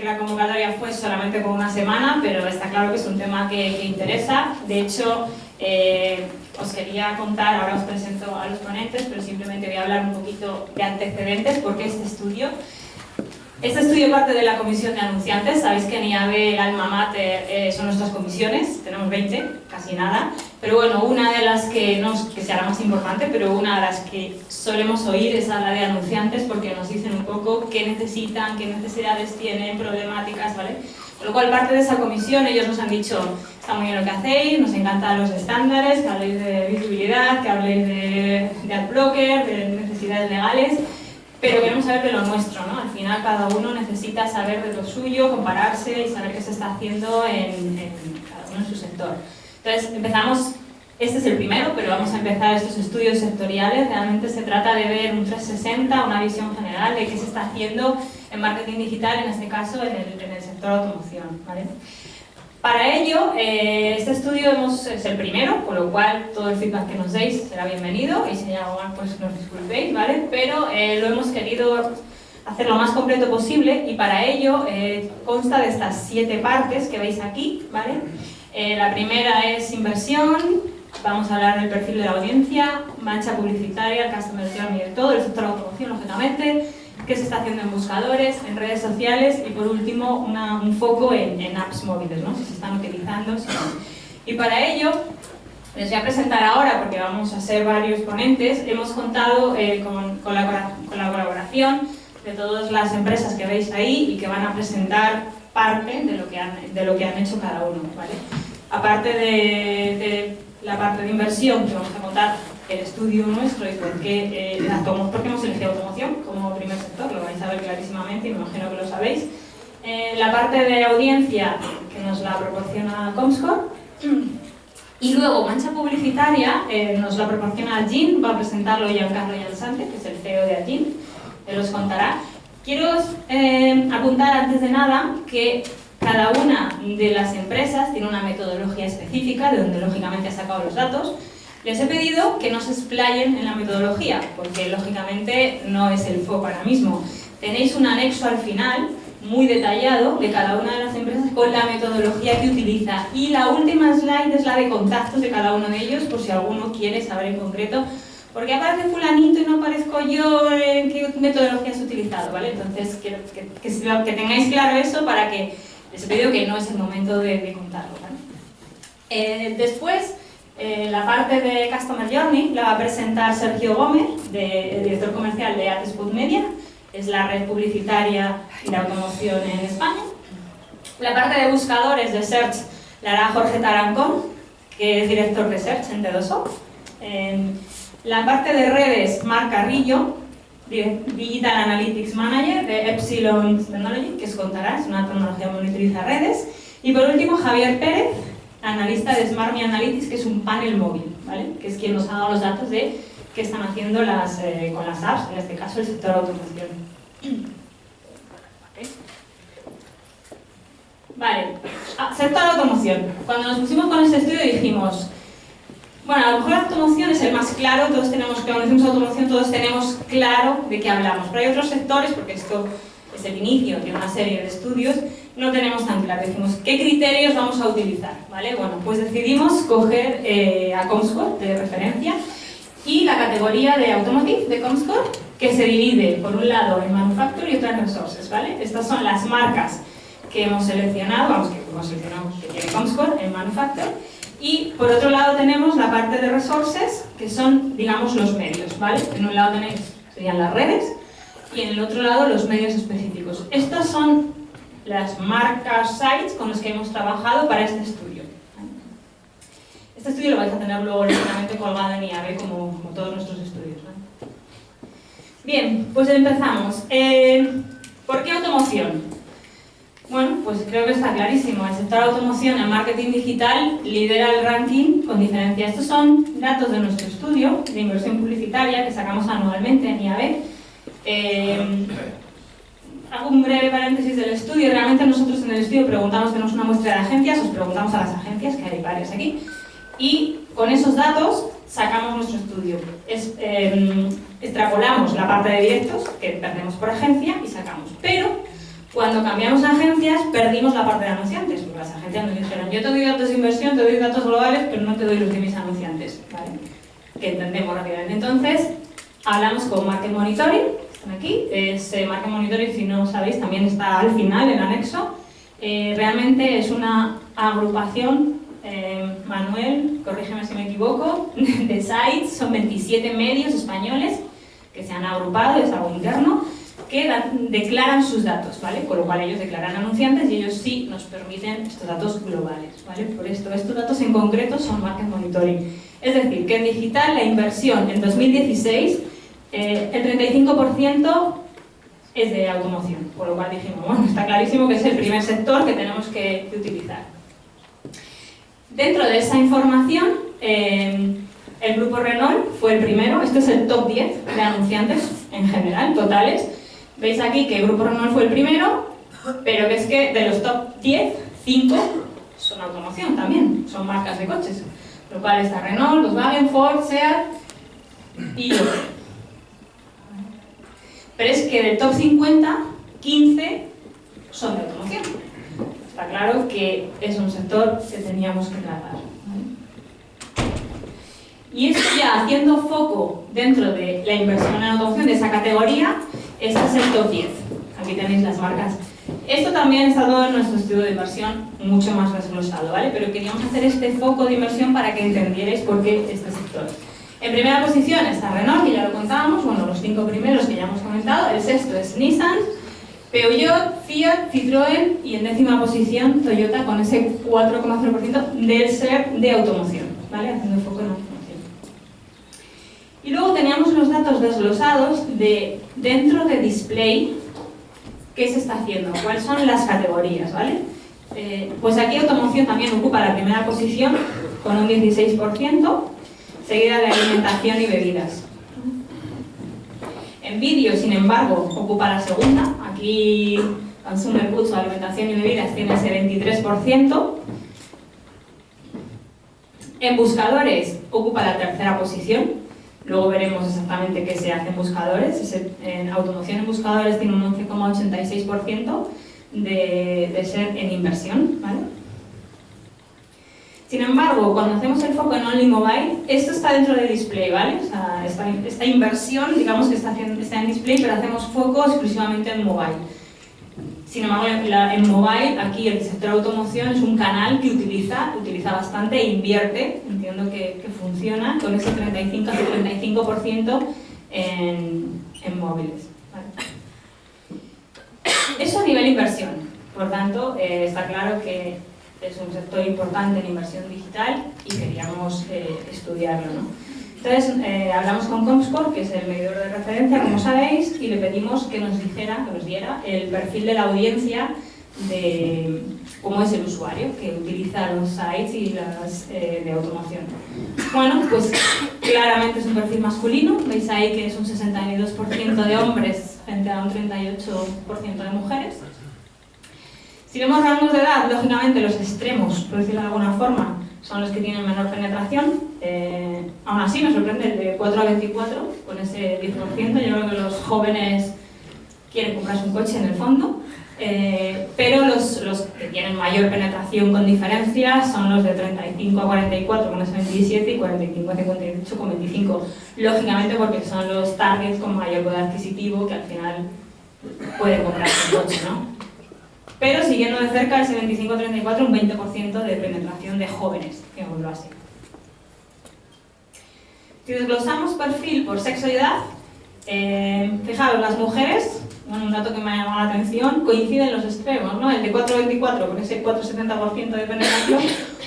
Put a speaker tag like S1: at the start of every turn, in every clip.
S1: que la convocatoria fue solamente por una semana, pero está claro que es un tema que interesa. De hecho, os quería contar, ahora os presento a los ponentes, pero simplemente voy a hablar un poquito de antecedentes, porque este estudio parte de la comisión de anunciantes. Sabéis que en IAB, el alma mater, son nuestras comisiones, tenemos 20, casi nada, pero bueno, una de las que será más importante, pero una de las que solemos oír es a la de anunciantes, porque nos dicen un poco qué necesitan, qué necesidades tienen, problemáticas, ¿vale? Con lo cual, parte de esa comisión, ellos nos han dicho, está muy bien lo que hacéis, nos encantan los estándares, que habléis de visibilidad, que habléis de adblocker, de necesidades legales, pero queremos saber de lo nuestro, ¿no? Al final cada uno necesita saber de lo suyo, compararse y saber qué se está haciendo cada uno en su sector. Entonces empezamos, este es el primero, pero vamos a empezar estos estudios sectoriales. Realmente se trata de ver un 360, una visión general de qué se está haciendo en marketing digital, en este caso en el sector automoción, ¿vale? Para ello, este estudio es el primero, con lo cual todo el feedback que nos deis será bienvenido, y si hay algo mal, pues nos disculpéis, ¿vale? Pero lo hemos querido hacer lo más completo posible, y para ello consta de estas 7 partes que veis aquí, ¿vale? La primera es inversión, vamos a hablar del perfil de la audiencia, mancha publicitaria, customer journey, de todo el sector automoción, lógicamente, qué se está haciendo en buscadores, en redes sociales, y por último un foco en apps móviles, ¿no? Si se están utilizando, si no. Y para ello, les voy a presentar ahora, porque vamos a ser varios ponentes, hemos contado con la colaboración de todas las empresas que veis ahí y que van a presentar parte de lo que han hecho cada uno, ¿vale? Aparte de la parte de inversión, que vamos a contar el estudio nuestro y por qué hemos elegido automoción como primer sector, lo vais a ver clarísimamente y me imagino que lo sabéis. La parte de audiencia, que nos la proporciona Comscore, y luego mancha publicitaria nos la proporciona Agin, va a presentarlo Giancarlo Jansante, que es el CEO de Agin, él os contará. Quiero apuntar antes de nada que cada una de las empresas tiene una metodología específica, de donde lógicamente ha sacado los datos. Les he pedido que no se explayen en la metodología, porque lógicamente no es el foco ahora mismo. Tenéis un anexo al final, muy detallado, de cada una de las empresas con la metodología que utiliza. Y la última slide es la de contactos de cada uno de ellos, por si alguno quiere saber en concreto, porque aparece fulanito y no aparezco yo, qué metodología has utilizado, ¿vale? Entonces quiero que tengáis claro eso, para que les he pedido que no es el momento de contarlo, ¿vale? Después, la parte de Customer Journey la va a presentar Sergio Gómez, el director comercial de AdSpot Media, es la red publicitaria y de automoción en España. La parte de buscadores de Search la hará Jorge Tarancón, que es director de Search en T2O. La parte de redes, Marc Carrillo, Digital Analytics Manager de Epsilon Technology, que os contará, es una tecnología que monitoriza redes. Y por último, Javier Pérez, analista de Smart Me Analytics, que es un panel móvil, ¿vale? Que es quien nos ha dado los datos de qué están haciendo con las apps, en este caso el sector automoción. Vale, sector automoción. Cuando nos pusimos con este estudio dijimos, bueno, a lo mejor la automoción es el más claro, todos tenemos, cuando decimos automoción todos tenemos claro de qué hablamos, pero hay otros sectores, porque esto es el inicio de una serie de estudios, no tenemos tan claro. Decimos, ¿qué criterios vamos a utilizar? ¿Vale? Bueno, pues decidimos coger a Comscore de referencia y la categoría de Automotive de Comscore, que se divide por un lado en Manufacture y otra en Resources, ¿vale? Estas son las marcas que hemos seleccionado, que tiene Comscore en Manufacture, y por otro lado tenemos la parte de Resources, que son, digamos, los medios, ¿vale? En un lado serían las redes, y en el otro lado los medios específicos. Estas son las marcas sites con los que hemos trabajado para este estudio. Este estudio lo vais a tener luego lógicamente colgado en IAB como todos nuestros estudios, ¿no? Bien, pues empezamos. ¿Por qué automoción? Bueno, pues creo que está clarísimo. El sector automoción en marketing digital lidera el ranking con diferencia. Estos son datos de nuestro estudio de inversión publicitaria que sacamos anualmente en IAB. Hago un breve paréntesis del estudio. Realmente nosotros en el estudio tenemos una muestra de agencias, os preguntamos a las agencias, que hay varias aquí, y con esos datos sacamos nuestro estudio. Extrapolamos la parte de directos que perdemos por agencia y sacamos. Pero Cuando cambiamos a agencias, perdimos la parte de anunciantes, porque las agencias nos dijeron, yo te doy datos de inversión, te doy datos globales, pero no te doy los de mis anunciantes, ¿vale? Que entendemos rápidamente. Entonces, hablamos con Market Monitoring, están aquí, Market Monitoring, si no sabéis, también está al final, en anexo. Realmente es una agrupación, Manuel, corrígeme si me equivoco, de sites, son 27 medios españoles que se han agrupado, es algo interno, que declaran sus datos, ¿vale? Con lo cual ellos declaran anunciantes y ellos sí nos permiten estos datos globales, ¿vale? Por esto, estos datos en concreto son Market Monitoring. Es decir, que en digital la inversión en 2016, el 35% es de automoción, por lo cual dijimos, bueno, está clarísimo que es el primer sector que tenemos que utilizar. Dentro de esa información, el grupo Renault fue el primero, este es el top 10 de anunciantes en general, totales. Veis aquí que el grupo Renault fue el primero, pero que es que de los top 10, 5 son automoción también, son marcas de coches. Lo cual está Renault, Volkswagen, Ford, Seat y Opel. Pero es que del top 50, 15 son de automoción. Está claro que es un sector que teníamos que tratar, ¿vale? Y esto ya haciendo foco dentro de la inversión en automoción de esa categoría, este es el top 10. Aquí tenéis las marcas. Esto también está todo en nuestro estudio de inversión mucho más desglosado, ¿vale? Pero queríamos hacer este foco de inversión para que entendierais por qué este sector. En primera posición está Renault, que ya lo contábamos, bueno, los 5 primeros que ya hemos comentado. El sexto es Nissan, Peugeot, Fiat, Citroën y en décima posición Toyota con ese 4,0% del ser de automoción, ¿vale? Haciendo foco en automoción. Y luego teníamos los datos desglosados de dentro de display, ¿qué se está haciendo? ¿Cuáles son las categorías? ¿Vale? Pues aquí automoción también ocupa la primera posición con un 16%, seguida de alimentación y bebidas. En vídeo, sin embargo, ocupa la segunda. Aquí Consumer Goods o alimentación y bebidas tiene ese 23%. En buscadores ocupa la tercera posición. Luego veremos exactamente qué se hace en buscadores. En automoción en buscadores tiene un 11,86% de ser en inversión, ¿vale? Sin embargo, cuando hacemos el foco en Only Mobile, esto está dentro de display, ¿vale? O sea, esta inversión, digamos que está en display, pero hacemos foco exclusivamente en mobile. Sin embargo, en mobile, aquí el sector automoción es un canal que utiliza bastante e invierte, entiendo que funciona, con ese 35% en móviles. ¿Vale? Eso a nivel inversión. Por tanto, está claro que es un sector importante en inversión digital y queríamos estudiarlo, ¿no? Entonces, hablamos con Comscore, que es el medidor de referencia, como sabéis, y le pedimos que nos diera el perfil de la audiencia de cómo es el usuario que utiliza los sites y las de automoción. Bueno, pues claramente es un perfil masculino, veis ahí que es un 62% de hombres frente a un 38% de mujeres. Si vemos rangos de edad, lógicamente los extremos, por decirlo de alguna forma, son los que tienen menor penetración. Aún así me sorprende el de 4 a 24, con ese 10%. Yo creo que los jóvenes quieren comprarse un coche en el fondo, pero los que tienen mayor penetración con diferencia son los de 35 a 44 con ese 27 y 45 a 58 con 25. Lógicamente porque son los targets con mayor poder adquisitivo que al final pueden comprarse un coche, ¿no? Pero siguiendo de cerca ese 25-34, un 20% de penetración de jóvenes, digámoslo así. Si desglosamos perfil por sexo y edad, fijaros, las mujeres, bueno, un dato que me ha llamado la atención, coinciden los extremos, ¿no? El de 4,24 con ese 4,70% de penetración,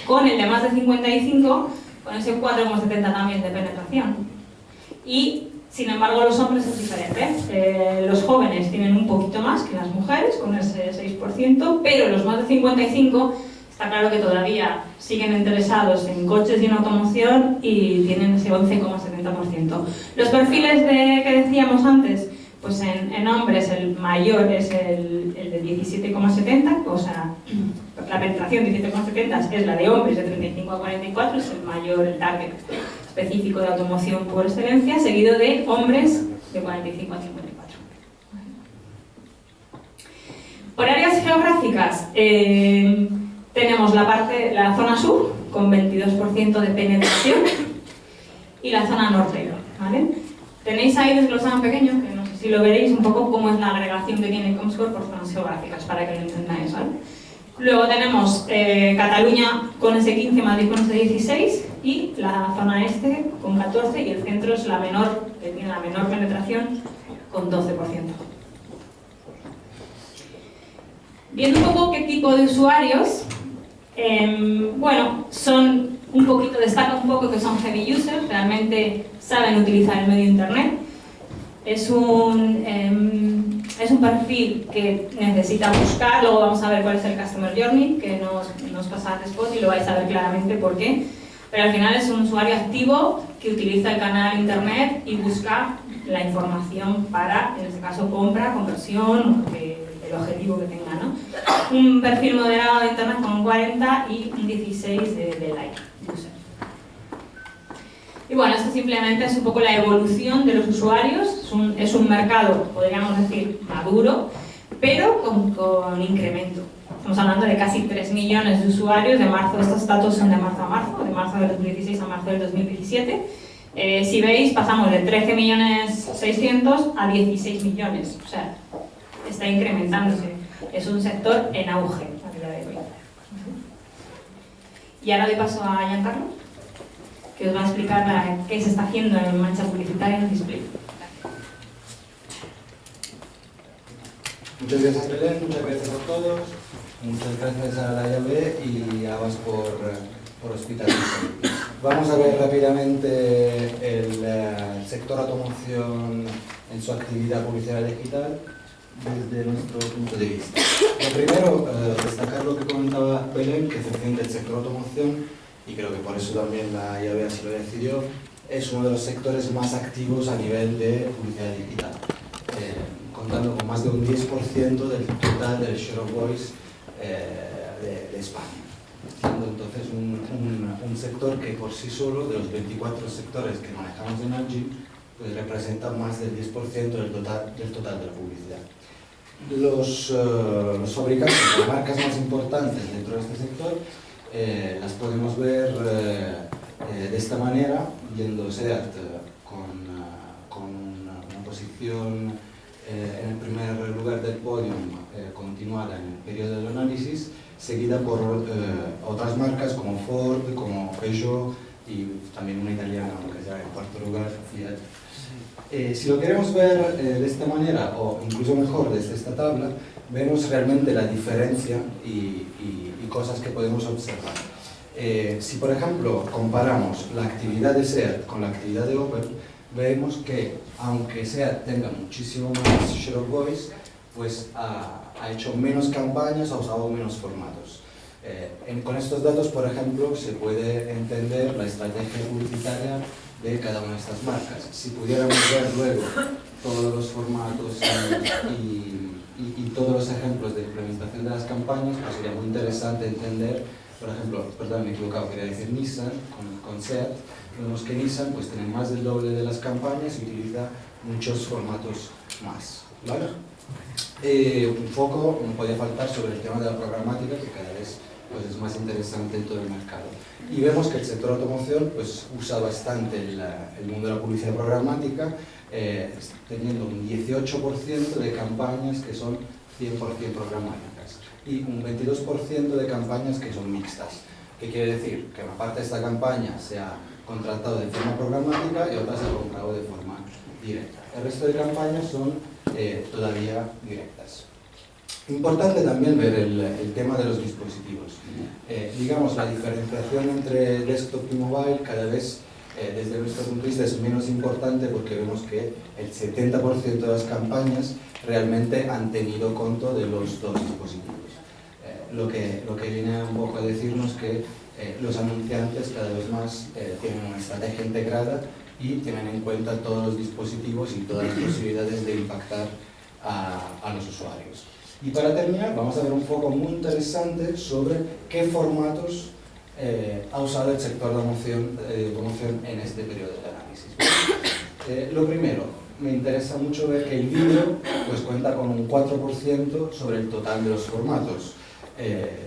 S1: con el de más de 55 con ese 4,70 también de penetración. Y sin embargo, los hombres es diferente. Los jóvenes tienen un poquito más que las mujeres, con ese 6%, pero los más de 55 está claro que todavía siguen interesados en coches y en automoción y tienen ese 11,70%. Los perfiles que decíamos antes, pues en hombres el mayor es el de 17,70, o sea, la penetración 17,70 es la de hombres de 35 a 44, es el mayor, el target específico de automoción por excelencia, seguido de hombres de 45 a 54. Por áreas geográficas, tenemos la zona sur, con 22% de penetración, y la zona norte, ¿vale? Tenéis ahí desglosado en pequeño, que no sé si lo veréis, un poco cómo es la agregación que tiene Comscore por zonas geográficas, para que lo entendáis, ¿vale? Luego tenemos Cataluña con ese 15, Madrid con ese 16, y la zona este con 14, y el centro es la menor, que tiene la menor penetración, con 12%. Viendo un poco qué tipo de usuarios, bueno, destaca un poco que son heavy users, realmente saben utilizar el medio internet. Es un perfil que necesita buscar, luego vamos a ver cuál es el Customer Journey, que nos pasa a Spot y lo vais a ver claramente por qué. Pero al final es un usuario activo que utiliza el canal internet y busca la información para, en este caso, compra, conversión, el objetivo que tenga, ¿no? Un perfil moderado de internet con un 40 y un 16 de like user. Y bueno, esto simplemente es un poco la evolución de los usuarios. Es un mercado, podríamos decir, maduro, pero con incremento. Estamos hablando de casi 3 millones de usuarios de marzo. Estos datos son de marzo a marzo, de marzo del 2016 a marzo del 2017. Si veis, pasamos de 13.600.000 a 16 millones. O sea, está incrementándose. Es un sector en auge a día de hoy. Y ahora doy paso a Giancarlo, que os va a explicar qué se está haciendo en mancha publicitaria en display.
S2: Muchas gracias, Belén, muchas gracias a todos, muchas gracias a la IAB y a Abbas por hospitalizarme. Vamos a ver rápidamente el sector automoción en su actividad publicitaria digital desde nuestro punto de vista. Lo primero, destacar lo que comentaba Belén, que efectivamente el sector automoción, y creo que por eso también la IAB así lo decidió, es uno de los sectores más activos a nivel de publicidad digital, contando con más de un 10% del total del share of voice de España, siendo entonces un sector que por sí solo, de los 24 sectores que manejamos en Algin, pues representa más del 10% del total de la publicidad. Los fabricantes, las marcas más importantes dentro de este sector, las podemos ver de esta manera, viendo SEAT con una posición en el primer lugar del podium, continuada en el periodo del análisis, seguida por otras marcas como Ford, como Peugeot y también una italiana, aunque sea en cuarto lugar, Fiat. Si lo queremos ver de esta manera, o incluso mejor desde esta tabla, vemos realmente la diferencia y cosas que podemos observar. Si por ejemplo comparamos la actividad de SEAT con la actividad de Opel, vemos que aunque SEAT tenga muchísimo más share of voice, pues ha hecho menos campañas, ha usado menos formatos. Con estos datos, por ejemplo, se puede entender la estrategia publicitaria de cada una de estas marcas. Si pudiéramos ver luego todos los formatos y todos los ejemplos de implementación de las campañas, pues sería muy interesante entender, por ejemplo, perdón, me he equivocado, quería decir Nissan con SEAT. Vemos que Nissan pues tiene más del doble de las campañas y utiliza muchos formatos más, ¿vale? Un foco no podía faltar sobre el tema de la programática, que cada vez pues, es más interesante en todo el mercado. Y vemos que el sector automoción pues, usa bastante el mundo de la publicidad programática, teniendo un 18% de campañas que son 100% programáticas y un 22% de campañas que son mixtas. ¿Qué quiere decir? Que una parte de esta campaña se ha contratado de forma programática y otra se ha comprado de forma directa. El resto de campañas son todavía directas. Importante también ver el tema de los dispositivos. Digamos, la diferenciación entre desktop y mobile cada vez, desde nuestro punto de vista, es menos importante porque vemos que el 70% de las campañas realmente han tenido conto de los dos dispositivos. Lo que viene un poco a decirnos que los anunciantes cada vez más tienen una estrategia integrada y tienen en cuenta todos los dispositivos y todas las posibilidades de impactar a los usuarios. Y para terminar, vamos a ver un foco muy interesante sobre qué formatos ha usado el sector de automoción en este periodo de análisis. Lo primero, me interesa mucho ver que el vídeo pues, cuenta con un 4% sobre el total de los formatos,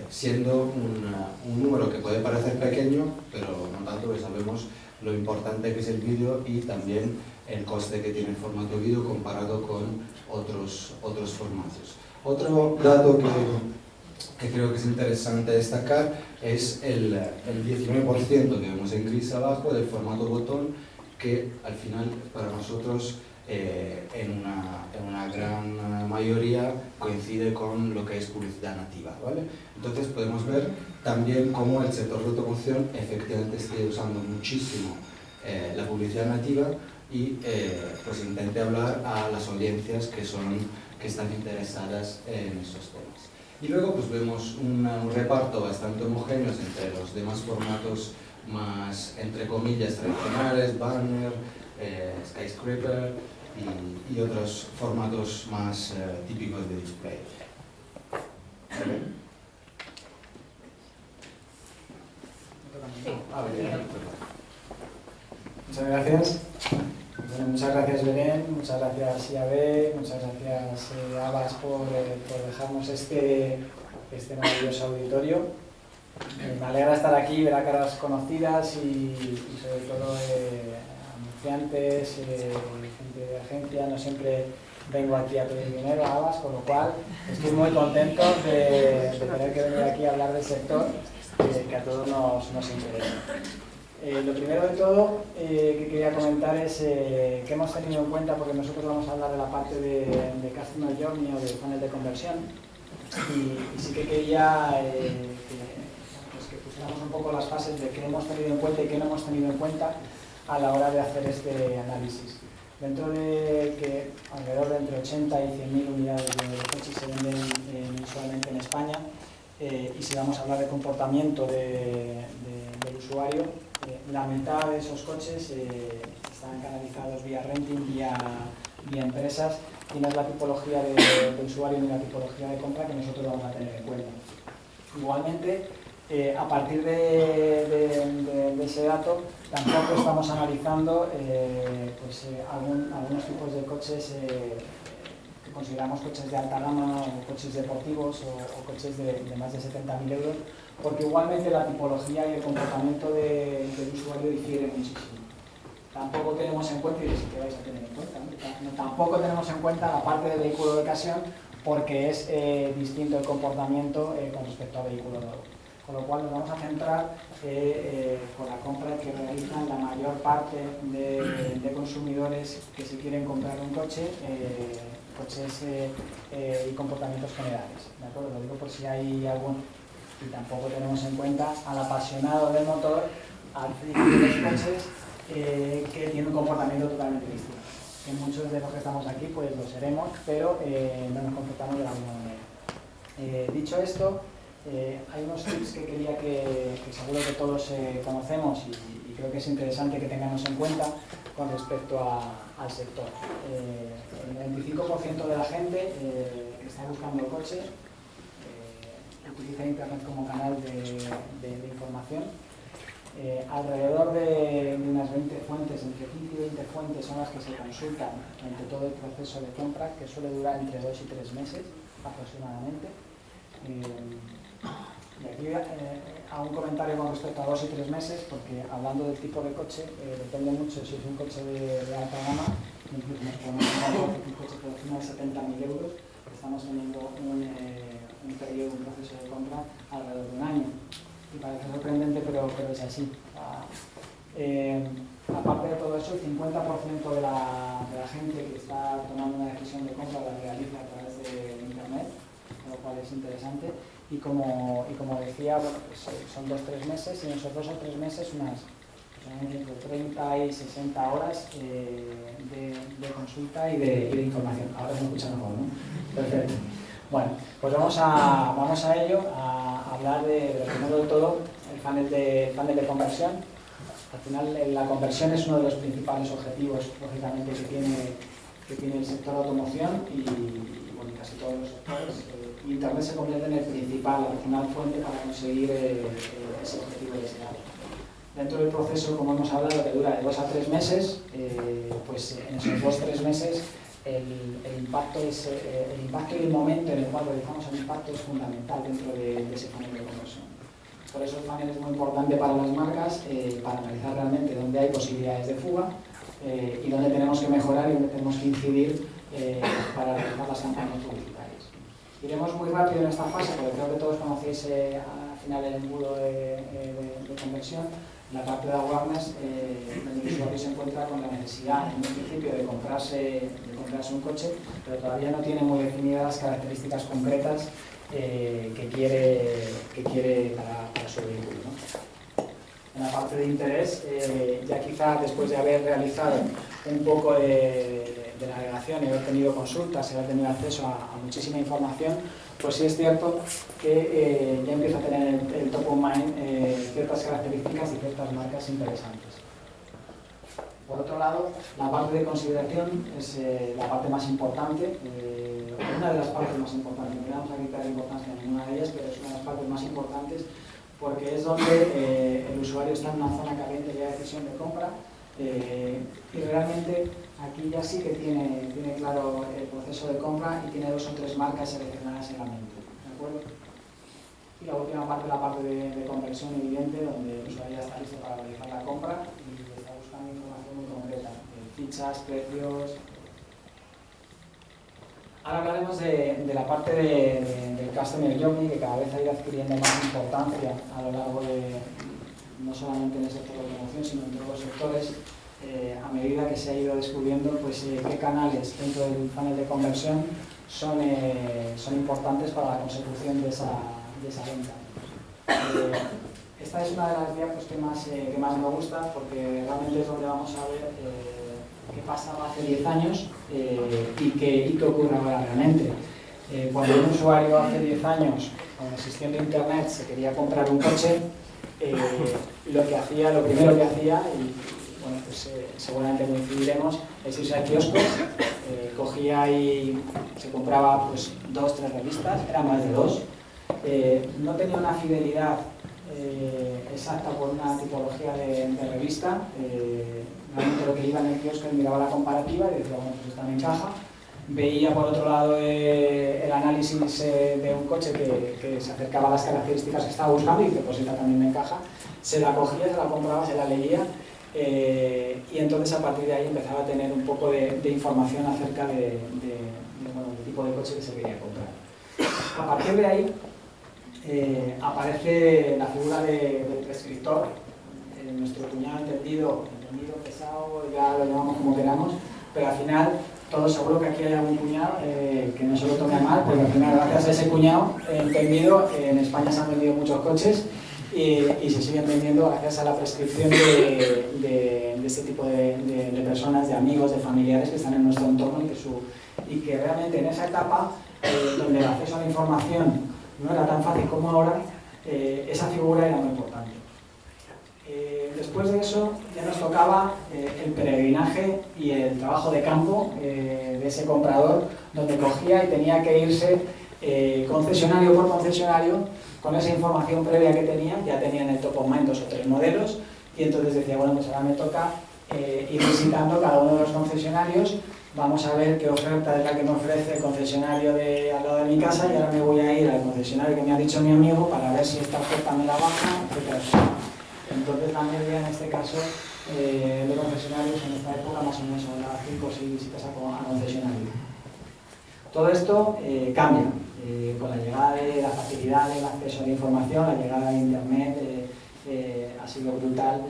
S2: siendo un número que puede parecer pequeño, pero no tanto, porque sabemos lo importante que es el vídeo y también el coste que tiene el formato vídeo comparado con otros formatos. Otro dato que creo que es interesante destacar es el 19% que vemos en gris abajo del formato botón, que al final para nosotros en una gran mayoría coincide con lo que es publicidad nativa, ¿vale? Entonces podemos ver también cómo el sector de automoción efectivamente esté usando muchísimo la publicidad nativa y pues intente hablar a las audiencias que están interesadas en esos temas. Y luego pues vemos un reparto bastante homogéneo entre los demás formatos más, entre comillas, tradicionales, banner, skyscraper y otros formatos más típicos de display.
S3: Muchas gracias. Bueno, muchas gracias Belén, muchas gracias IAB, muchas gracias Abbas por dejarnos este maravilloso auditorio. Me alegra estar aquí, ver a caras conocidas y sobre todo anunciantes, gente de agencia. No siempre vengo aquí a pedir dinero a Abbas, con lo cual estoy muy contento de tener que venir aquí a hablar del sector que a todos nos interesa. Lo primero de todo que quería comentar es que hemos tenido en cuenta, porque nosotros vamos a hablar de la parte de Customer Journey o de funnel de conversión, y sí que quería que pusiéramos un poco las fases de qué hemos tenido en cuenta y qué no hemos tenido en cuenta a la hora de hacer este análisis. Dentro de que alrededor de entre 80 y 100.000 unidades de coches se venden mensualmente en España, y si vamos a hablar de comportamiento del usuario, la mitad de esos coches están canalizados vía renting, vía empresas, y no es la tipología de usuario ni la tipología de compra que nosotros vamos a tener en cuenta. Igualmente, a partir de ese dato, tampoco estamos analizando algunos tipos de coches que consideramos coches de alta gama o coches deportivos o coches de más de 70.000 euros, porque igualmente la tipología y el comportamiento del usuario difiere muchísimo. Tampoco tenemos en cuenta, y es que vais a tener en cuenta, ¿no? Tampoco tenemos en cuenta la parte del vehículo de ocasión, porque es distinto el comportamiento con respecto al vehículo nuevo. Con lo cual nos vamos a centrar con la compra que realizan la mayor parte de consumidores que se quieren comprar un coche, coches y comportamientos generales. ¿De acuerdo? Lo digo por si hay algún... Y tampoco tenemos en cuenta al apasionado del motor, al friki de los coches, que tiene un comportamiento totalmente distinto. Que muchos de los que estamos aquí pues lo seremos, pero no nos comportamos de la misma manera. Dicho esto, hay unos tips que quería que seguro que todos conocemos y creo que es interesante que tengamos en cuenta con respecto al sector. El 25% de la gente que está buscando coche utiliza Internet como canal de información. Alrededor de unas 20 fuentes, entre 15 y 20 fuentes son las que se consultan durante todo el proceso de compra, que suele durar entre 2 y 3 meses aproximadamente. Y aquí hago un comentario con respecto a 2 y 3 meses, porque hablando del tipo de coche, depende mucho si es un coche de alta gama, incluso nos podemos encontrar un coche por encima de 70.000 euros, estamos teniendo un periodo, un proceso de compra alrededor de un año. Y parece sorprendente, pero es así. Aparte de todo eso, el 50% de la gente que está tomando una decisión de compra la realiza a través de Internet, lo cual es interesante. Y como decía, bueno, pues son 2-3 meses, y en esos 2 o 3 meses unas entre 30 y 60 horas de consulta y de información. Ahora se me escucha mejor, ¿no? Perfecto. Bueno, pues vamos a ello, a hablar de lo primero de todo, el funnel de conversión. Al final, la conversión es uno de los principales objetivos, lógicamente, que tiene el sector de automoción y bueno, casi todos los sectores. Internet se convierte en la principal fuente para conseguir ese objetivo deseado. Dentro del proceso, como hemos hablado, que dura de 2 a 3 meses, pues en esos 2 a 3 meses el impacto y el momento en el cual realizamos el impacto es fundamental dentro de ese funnel de conversión. Por eso el funnel es muy importante para las marcas, para analizar realmente dónde hay posibilidades de fuga y dónde tenemos que mejorar y dónde tenemos que incidir para realizar las campañas publicitarias. Iremos muy rápido en esta fase, porque creo que todos conocéis al final el embudo de conversión. En la parte de awareness, el usuario se encuentra con la necesidad, en un principio, de comprarse un coche, pero todavía no tiene muy definidas las características concretas que quiere para su vehículo, ¿no? En la parte de interés, ya quizá después de haber realizado un poco de navegación y haber tenido consultas y haber tenido acceso a muchísima información, pues sí es cierto que ya empieza a tener el top of mind ciertas características y ciertas marcas interesantes. Por otro lado, la parte de consideración es la parte más importante, una de las partes más importantes. No le vamos a quitar importancia a ninguna de ellas, pero es una de las partes más importantes porque es donde el usuario está en una zona caliente de decisión de compra y realmente aquí ya sí que tiene claro el proceso de compra y tiene 2 o 3 marcas seleccionadas en la mente, ¿de acuerdo? Y la última parte, la parte de conversión evidente, donde el usuario ya está listo para realizar la compra y está buscando información muy concreta, fichas, precios. Ahora hablaremos de la parte del Customer Journey, que cada vez ha ido adquiriendo más importancia a lo largo no solamente en el sector de automoción, sino en todos los sectores, a medida que se ha ido descubriendo pues, qué canales dentro del funnel de conversión son importantes para la consecución de esa venta. Esta es una de las diapos que más me gusta, porque realmente es donde vamos a ver qué pasaba hace 10 años y qué ocurre ahora realmente. Cuando un usuario hace 10 años, cuando existiendo Internet, se quería comprar un coche, lo primero que hacía, y bueno, pues seguramente coincidiremos, es irse al kiosco, cogía y se compraba pues 2 o 3 revistas, eran más de 2, no tenía una fidelidad exacta por una tipología de revista, realmente lo que iba en el kiosco miraba la comparativa y decía, bueno, pues esta me encaja. Veía por otro lado el análisis de un coche que se acercaba a las características que estaba buscando y que pues esta también me encaja, se la cogía, se la compraba, se la leía y entonces a partir de ahí empezaba a tener un poco de información acerca del tipo de coche que se quería comprar. A partir de ahí aparece la figura del prescriptor, nuestro cuñado entendido, pesado, ya lo llamamos como queramos, pero al final todos seguro que aquí hay algún cuñado que no se lo tome mal, porque al final gracias a ese cuñado entendido en España se han vendido muchos coches y se siguen vendiendo gracias a la prescripción de este tipo de personas, de amigos, de familiares que están en nuestro entorno y que realmente en esa etapa donde el acceso a la información no era tan fácil como ahora, esa figura era muy importante. Después de eso ya nos tocaba el peregrinaje y el trabajo de campo de ese comprador, donde cogía y tenía que irse concesionario por concesionario con esa información previa que tenía. Ya tenían el top of mind 2 o 3 modelos y entonces decía, bueno, pues ahora me toca ir visitando cada uno de los concesionarios, vamos a ver qué oferta es la que me ofrece el concesionario al lado de mi casa y ahora me voy a ir al concesionario que me ha dicho mi amigo para ver si esta oferta me la baja, etcétera. Entonces la media en este caso de concesionarios en esta época más o menos son las 5 o 6 visitas a concesionario. Todo esto cambia con la llegada de la facilidad del acceso a la información, la llegada de Internet ha sido brutal,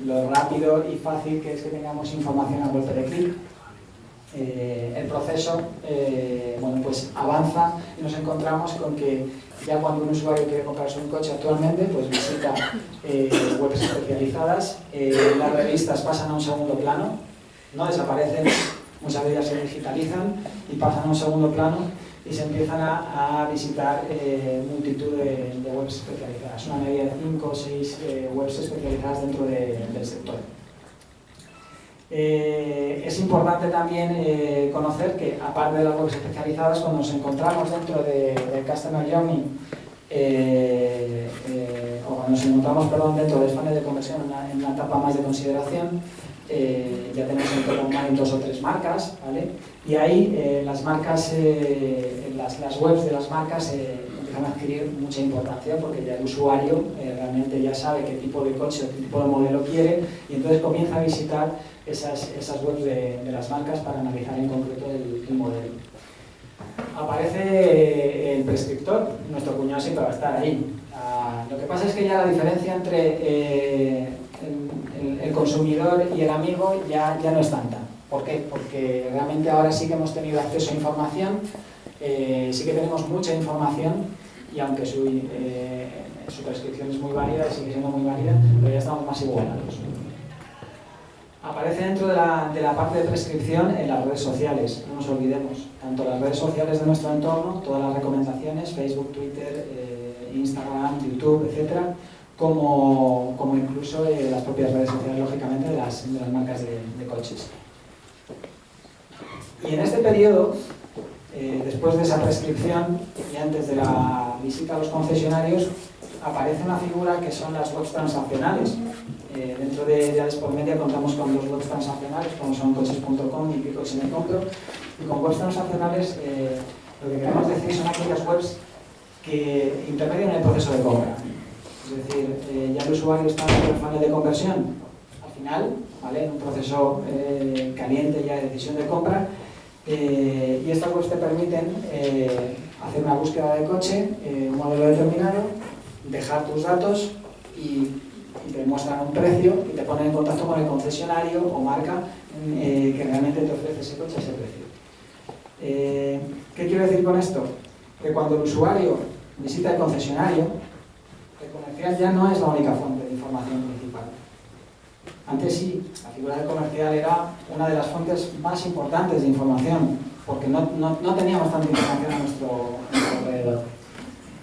S3: lo rápido y fácil que es que tengamos información a golpe de clic. El proceso bueno, pues avanza y nos encontramos con que ya cuando un usuario quiere comprarse un coche actualmente, pues visita webs especializadas, las revistas pasan a un segundo plano, no desaparecen, muchas de ellas se digitalizan y pasan a un segundo plano y se empiezan a visitar multitud de webs especializadas, una media de 5 o 6 webs especializadas dentro del sector. Es importante también conocer que, aparte de las webs especializadas, cuando nos encontramos dentro del Customer Journey o cuando nos encontramos, perdón, dentro del funnel de conversión en una etapa más de consideración, ya tenemos en torno a 2 o 3 marcas, ¿vale? Y ahí las marcas, las webs de las marcas empiezan a adquirir mucha importancia porque ya el usuario realmente ya sabe qué tipo de coche o qué tipo de modelo quiere y entonces comienza a visitar esas webs de las marcas para analizar en concreto el modelo. Aparece el prescriptor, nuestro cuñado siempre va a estar ahí. Lo que pasa es que ya la diferencia entre el consumidor y el amigo ya no es tanta. ¿Por qué? Porque realmente ahora sí que hemos tenido acceso a información, sí que tenemos mucha información y aunque su prescripción es muy válida, sigue siendo muy válida, pero ya estamos más igualados. Aparece dentro de la parte de prescripción en las redes sociales, no nos olvidemos, tanto las redes sociales de nuestro entorno, todas las recomendaciones, Facebook, Twitter, Instagram, YouTube, etcétera, como incluso las propias redes sociales, lógicamente, de las marcas de coches. Y en este periodo, después de esa prescripción y antes de la visita a los concesionarios, aparece una figura que son las webs transaccionales. Dentro de Sportmedia contamos con 2 webs transaccionales, como son coches.com y Coche Me Compro. Y con webs transaccionales lo que queremos decir son aquellas webs que intermedian el proceso de compra. Es decir, ya el usuario está en el funnel de conversión al final, ¿vale? En un proceso caliente ya de decisión de compra. Y estas webs te permiten hacer una búsqueda de coche, un modelo determinado, dejar tus datos y te muestran un precio y te ponen en contacto con el concesionario o marca que realmente te ofrece ese coche a ese precio. ¿Qué quiero decir con esto? Que cuando el usuario visita el concesionario, el comercial ya no es la única fuente de información principal. Antes sí, la figura del comercial era una de las fuentes más importantes de información, porque no teníamos tanta información a nuestro alrededor.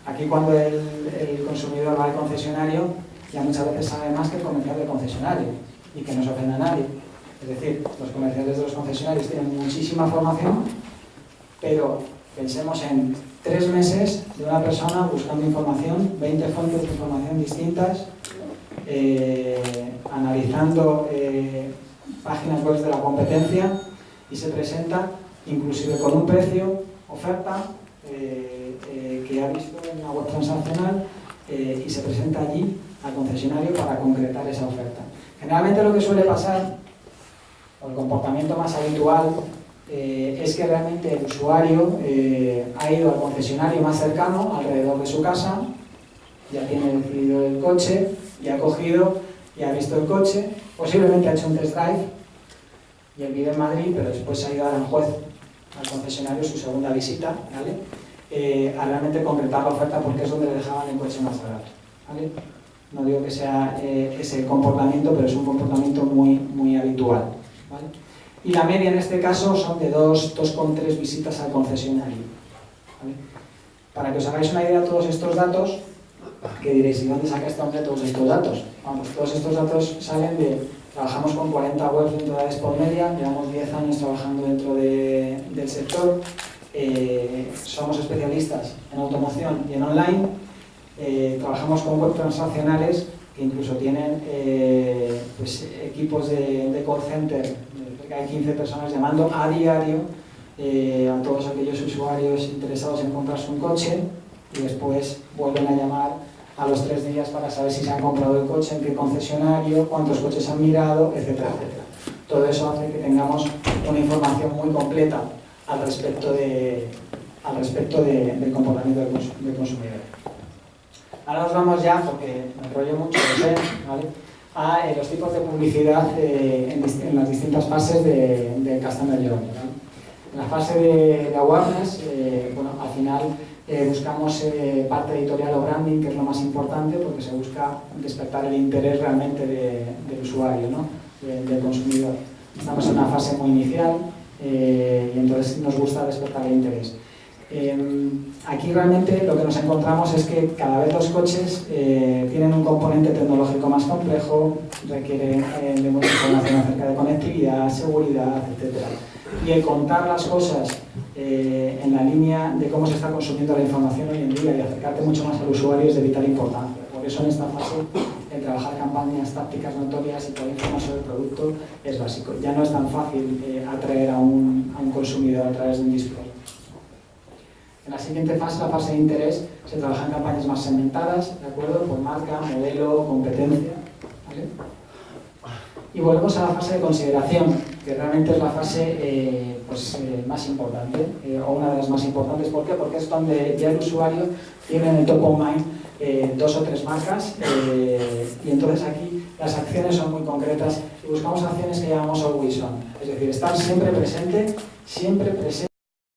S3: Aquí cuando el consumidor va al concesionario, ya muchas veces sabe más que el comercial del concesionario, y que no se ofenda a nadie. Es decir, los comerciales de los concesionarios tienen muchísima formación, pero pensemos en 3 meses de una persona buscando información, 20 fuentes de información distintas, analizando páginas web de la competencia y se presenta inclusive con un precio, oferta que ha visto en una web transaccional y se presenta allí al concesionario para concretar esa oferta. Generalmente lo que suele pasar, o el comportamiento más habitual, es que realmente el usuario ha ido al concesionario más cercano, alrededor de su casa, ya tiene decidido el coche, ya ha cogido, ya ha visto el coche, posiblemente ha hecho un test drive y él vive en Madrid, pero después se ha ido a Aranjuez, al concesionario, su segunda visita, ¿vale? A realmente concretar la oferta porque es donde le dejaban el coche más barato, ¿vale? No digo que sea ese comportamiento, pero es un comportamiento muy habitual, ¿vale? Y la media en este caso son de 2,3 visitas al concesionario, ¿vale? Para que os hagáis una idea de todos estos datos, que diréis, ¿y dónde saca este hombre todos estos datos? Vamos, todos estos datos salen de... Trabajamos con 40 webs dentro de Sportmedia, llevamos 10 años trabajando dentro del sector, somos especialistas en automoción y en online, trabajamos con webs transaccionales que incluso tienen pues, equipos de call center, cerca de 15 personas llamando a diario a todos aquellos usuarios interesados en comprarse un coche y después vuelven a llamar a los 3 días para saber si se han comprado el coche, en qué concesionario, cuántos coches han mirado, etcétera, etcétera. Todo eso hace que tengamos una información muy completa al respecto del comportamiento del consumidor. Ahora nos vamos ya, porque me enrollo mucho, ¿vale? A los tipos de publicidad en las distintas fases del Customer Journey, ¿vale? En la fase de awareness, bueno, al final buscamos parte editorial o branding, que es lo más importante, porque se busca despertar el interés realmente del usuario, ¿no? Del consumidor. Estamos en una fase muy inicial y entonces nos gusta despertar el interés. Aquí realmente lo que nos encontramos es que cada vez los coches tienen un componente tecnológico más complejo, requieren de mucha información acerca de conectividad, seguridad, etc. Y el contar las cosas en la línea de cómo se está consumiendo la información hoy en día y acercarte mucho más al usuario es de vital importancia. Por eso en esta fase el trabajar campañas tácticas notorias y poder informar sobre el producto es básico. Ya no es tan fácil atraer a un consumidor a través de un display. En la siguiente fase, la fase de interés, se trabajan campañas más segmentadas, ¿de acuerdo? Por marca, modelo, competencia, ¿vale? Y volvemos a la fase de consideración, que realmente es la fase más importante, o una de las más importantes. ¿Por qué? Porque es donde ya el usuario tiene en el top of mind 2 o 3 marcas, y entonces aquí las acciones son muy concretas y buscamos acciones que llamamos always on, es decir, estar siempre presente